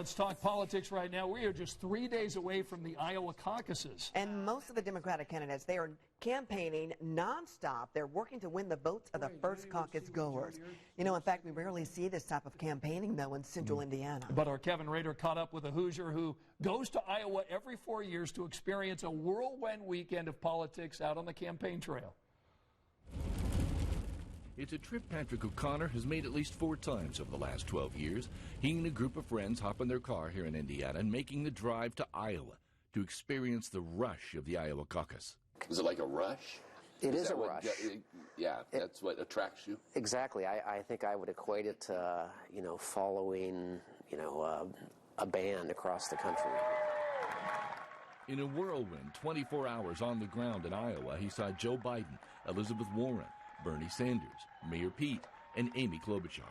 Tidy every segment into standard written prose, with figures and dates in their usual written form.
let's talk politics right now. We are just 3 days away from the Iowa caucuses. And most of the Democratic candidates, they are campaigning nonstop. They're working to win the votes of the first caucus goers. You know, in fact, we rarely see this type of campaigning, though, in central Indiana. But our Kevin Rader caught up with a Hoosier who goes to Iowa every 4 years to experience a whirlwind weekend of politics out on the campaign trail. It's a trip Patrick O'Connor has made at least 4 times over the last 12 years. He and a group of friends hop in their car here in Indiana and making the drive to Iowa to experience the rush of the Iowa caucus. Is it like a rush? It is a rush. Yeah, that's what attracts you? Exactly. I think I would equate it to, following, a band across the country. In a whirlwind, 24 hours on the ground in Iowa, he saw Joe Biden, Elizabeth Warren, Bernie Sanders, Mayor Pete, and Amy Klobuchar.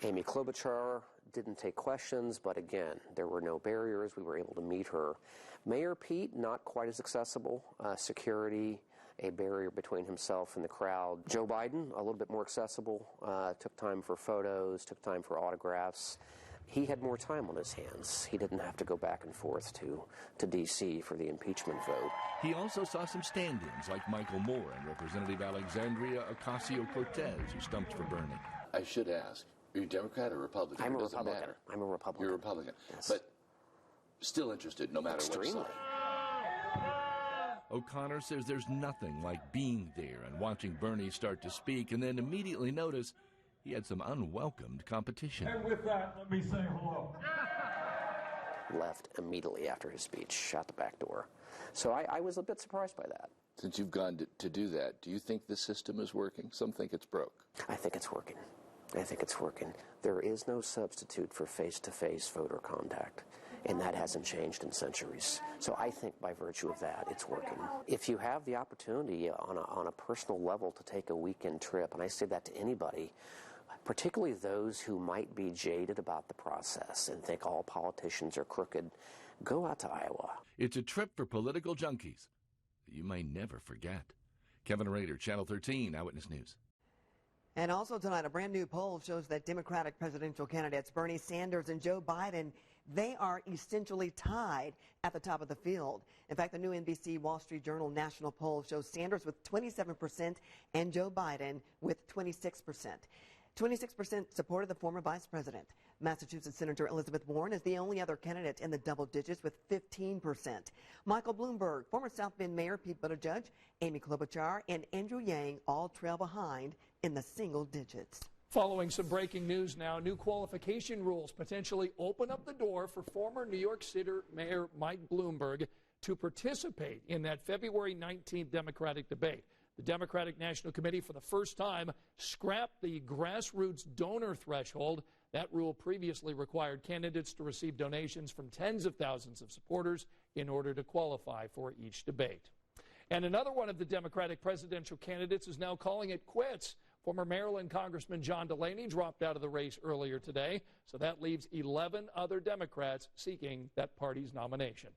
Amy Klobuchar didn't take questions, but again, there were no barriers. We were able to meet her. Mayor Pete, not quite as accessible. Security, a barrier between himself and the crowd. Joe Biden, a little bit more accessible. Took time for photos, took time for autographs. He had more time on his hands. He didn't have to go back and forth to D.C. for the impeachment vote. He also saw some stand-ins like Michael Moore and Representative Alexandria Ocasio-Cortez, who stumped for Bernie. I should ask, are you Democrat or Republican? I'm a Republican. Republican. I'm a Republican. You're a Republican. Yes. But still interested no matter Extremely. what side. O'Connor says there's nothing like being there and watching Bernie start to speak and then immediately notice he had some unwelcomed competition. And with that, let me say hello. Left immediately after his speech, out the back door. So I was a bit surprised by that. Since you've gone to do that, do you think the system is working? Some think it's broke. I think it's working. I think it's working. There is no substitute for face-to-face voter contact, and that hasn't changed in centuries. So I think by virtue of that, it's working. If you have the opportunity on a personal level to take a weekend trip, and I say that to anybody, particularly those who might be jaded about the process and think all politicians are crooked, go out to Iowa. It's a trip for political junkies that you may never forget. Kevin Rader, Channel 13, Eyewitness News. And also tonight, a brand new poll shows that Democratic presidential candidates Bernie Sanders and Joe Biden, they are essentially tied at the top of the field. In fact, the new NBC Wall Street Journal national poll shows Sanders with 27% and Joe Biden with 26%. 26% supported the former vice president. Massachusetts Senator Elizabeth Warren is the only other candidate in the double digits with 15%. Michael Bloomberg, former South Bend Mayor Pete Buttigieg, Amy Klobuchar, and Andrew Yang all trail behind in the single digits. Following some breaking news now, new qualification rules potentially open up the door for former New York City Mayor Mike Bloomberg to participate in that February 19th Democratic debate. The Democratic National Committee, for the first time, scrapped the grassroots donor threshold. That rule previously required candidates to receive donations from tens of thousands of supporters in order to qualify for each debate. And another one of the Democratic presidential candidates is now calling it quits. Former Maryland Congressman John Delaney dropped out of the race earlier today, so that leaves 11 other Democrats seeking that party's nomination.